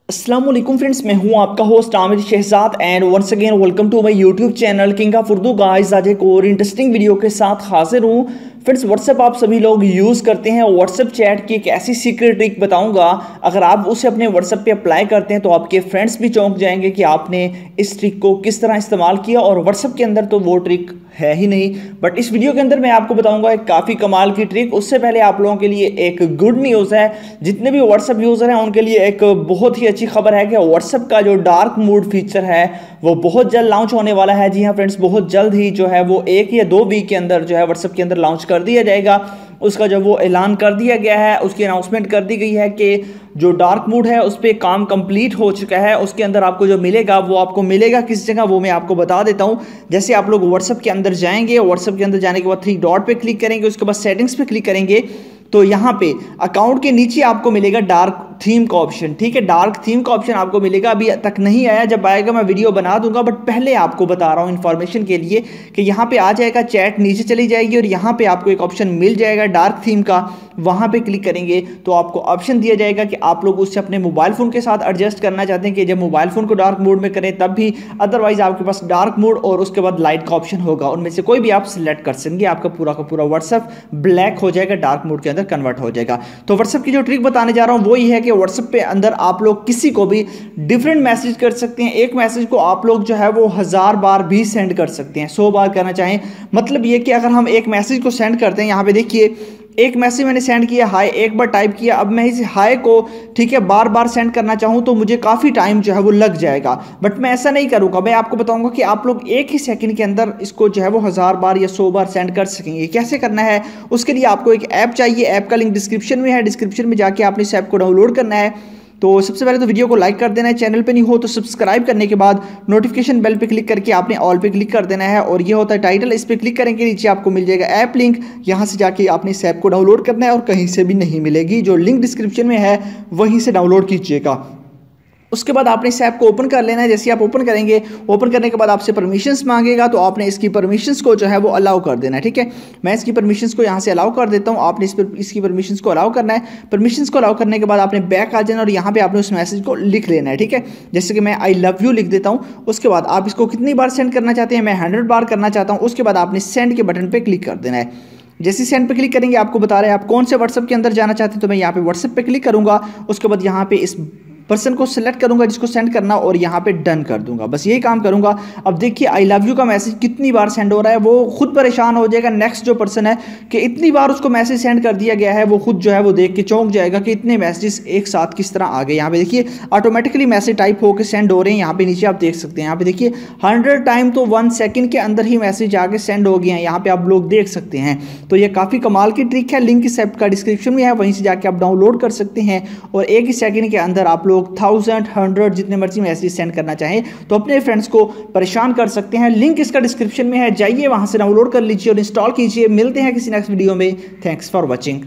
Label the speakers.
Speaker 1: अस्सलाम वालेकुम फ्रेंड्स, मैं हूं आपका host Aamir Shahzad and once again welcome to my YouTube channel king of Urdu. Guys आज एक और इंटरेस्टिंग वीडियो के साथ हाजिर हूं। फ्रेंड्स व्हाट्सएप आप सभी लोग यूज़ करते हैं। व्हाट्सएप चैट की एक ऐसी सीक्रेट ट्रिक बताऊंगा, अगर आप उसे अपने व्हाट्सएप पे अप्लाई करते हैं तो आपके फ्रेंड्स भी चौंक जाएंगे कि आपने इस ट्रिक को किस तरह इस्तेमाल किया। और व्हाट्सएप के अंदर तो वो ट्रिक है ही नहीं, बट इस वीडियो के अंदर मैं आपको बताऊंगा एक काफ़ी कमाल की ट्रिक। उससे पहले आप लोगों के लिए एक गुड न्यूज़ है, जितने भी व्हाट्सएप यूज़र हैं उनके लिए एक बहुत ही अच्छी खबर है कि व्हाट्सएप का जो डार्क मोड फीचर है वो बहुत जल्द लॉन्च होने वाला है। जी हाँ फ्रेंड्स, बहुत जल्द ही जो है वो 1 या 2 वीक के अंदर जो है व्हाट्सएप के अंदर लॉन्च कर दिया जाएगा। उसका जो वो ऐलान कर दिया गया है, उसकी अनाउंसमेंट कर दी गई है कि जो डार्क मोड है उस पर काम कंप्लीट हो चुका है। उसके अंदर आपको जो मिलेगा वो आपको मिलेगा किस जगह, वो मैं आपको बता देता हूँ। जैसे आप लोग व्हाट्सएप के अंदर जाएंगे, व्हाट्सएप के अंदर जाने के बाद 3 डॉट पे क्लिक करेंगे, उसके बाद सेटिंग्स पे क्लिक करेंगे तो यहाँ पे अकाउंट के नीचे आपको मिलेगा डार्क थीम का ऑप्शन। ठीक है, डार्क थीम का ऑप्शन आपको मिलेगा, अभी तक नहीं आया, जब आएगा मैं वीडियो बना दूंगा। बट पहले आपको बता रहा हूँ इन्फॉर्मेशन के लिए कि यहाँ पे आ जाएगा, चैट नीचे चली जाएगी और यहाँ पे आपको एक ऑप्शन मिल जाएगा डार्क थीम का। वहाँ पे क्लिक करेंगे तो आपको ऑप्शन दिया जाएगा कि आप लोग उससे अपने मोबाइल फ़ोन के साथ एडजस्ट करना चाहते हैं कि जब मोबाइल फ़ोन को डार्क मोड में करें तब भी, अदरवाइज आपके पास डार्क मोड और उसके बाद लाइट का ऑप्शन होगा, उनमें से कोई भी आप सिलेक्ट कर सकेंगे। आपका पूरा का पूरा व्हाट्सएप ब्लैक हो जाएगा, डार्क मोड के अंदर कन्वर्ट हो जाएगा। तो व्हाट्सएप की जो ट्रिक बताने जा रहा हूँ वो ये है कि व्हाट्सएप पे अंदर आप लोग किसी को भी डिफरेंट मैसेज कर सकते हैं। एक मैसेज को आप लोग जो है वो 1000 बार भी सेंड कर सकते हैं, 100 बार करना चाहें। मतलब ये कि अगर हम एक मैसेज को सेंड करते हैं, यहाँ पे देखिए एक मैसेज मैंने सेंड किया हाय, एक बार टाइप किया, अब मैं इस हाय को ठीक है बार बार सेंड करना चाहूँ तो मुझे काफ़ी टाइम जो है वो लग जाएगा। बट मैं ऐसा नहीं करूँगा, मैं आपको बताऊँगा कि आप लोग एक ही सेकंड के अंदर इसको जो है वो 1000 बार या 100 बार सेंड कर सकेंगे। कैसे करना है, उसके लिए आपको एक ऐप चाहिए। ऐप का लिंक डिस्क्रिप्शन में है, डिस्क्रिप्शन में जाके आपने इस ऐप को डाउनलोड करना है। तो सबसे पहले तो वीडियो को लाइक कर देना है, चैनल पे नहीं हो तो सब्सक्राइब करने के बाद नोटिफिकेशन बेल पे क्लिक करके आपने ऑल पे क्लिक कर देना है। और ये होता है टाइटल, इस पे क्लिक करेंगे नीचे आपको मिल जाएगा ऐप लिंक, यहाँ से जाके आपने इस ऐप को डाउनलोड करना है और कहीं से भी नहीं मिलेगी। जो लिंक डिस्क्रिप्शन में है वहीं से डाउनलोड कीजिएगा। उसके बाद आपने इस ऐप को ओपन कर लेना है। जैसे आप ओपन करेंगे, ओपन करने के बाद आपसे परमिशंस मांगेगा तो आपने इसकी परमिशंस को जो है वो अलाउ कर देना है। ठीक है, मैं इसकी परमिशंस को यहाँ से अलाउ कर देता हूँ, आपने इसकी परमिशंस को अलाउ करना है। परमिशंस को अलाउ करने के बाद आपने बैक आ जाना और यहाँ पे आपने उस मैसेज को लिख लेना है। ठीक है, जैसे कि मैं आई लव यू लिख देता हूँ। उसके बाद आप इसको कितनी बार सेंड करना चाहते हैं, मैं 100 बार करना चाहता हूँ। उसके बाद आपने सेंड के बटन पर क्लिक कर देना है। जैसे सेंड पे क्लिक करेंगे आपको बता रहे हैं आप कौन से व्हाट्सएप के अंदर जाना चाहते हैं, तो मैं यहाँ पे व्हाट्सएप पे क्लिक करूँगा। उसके बाद यहाँ पे इस पर्सन को सिलेक्ट करूंगा जिसको सेंड करना और यहाँ पे डन कर दूंगा, बस यही काम करूंगा। अब देखिए आई लव यू का मैसेज कितनी बार सेंड हो रहा है, वो खुद परेशान हो जाएगा नेक्स्ट जो पर्सन है कि इतनी बार उसको मैसेज सेंड कर दिया गया है। वो खुद जो है वो देख के चौंक जाएगा कि इतने मैसेजेस एक साथ किस तरह आ गए। यहाँ पे देखिए ऑटोमेटिकली मैसेज टाइप होकर सेंड हो रहे हैं, यहाँ पे नीचे आप देख सकते हैं। यहाँ पे देखिए 100 टाइम तो 1 सेकेंड के अंदर ही मैसेज आके सेंड हो गए हैं, यहाँ पे आप लोग देख सकते हैं। तो ये काफ़ी कमाल की ट्रिक है, लिंक इस ऐप का डिस्क्रिप्शन में है, वहीं से जाके आप डाउनलोड कर सकते हैं। और एक ही सेकेंड के अंदर आप लोग 1000 100 जितने मर्जी मैसेज सेंड करना चाहें तो अपने फ्रेंड्स को परेशान कर सकते हैं। लिंक इसका डिस्क्रिप्शन में है, जाइए वहां से डाउनलोड कर लीजिए और इंस्टॉल कीजिए। मिलते हैं किसी नेक्स्ट वीडियो में। Thanks for watching.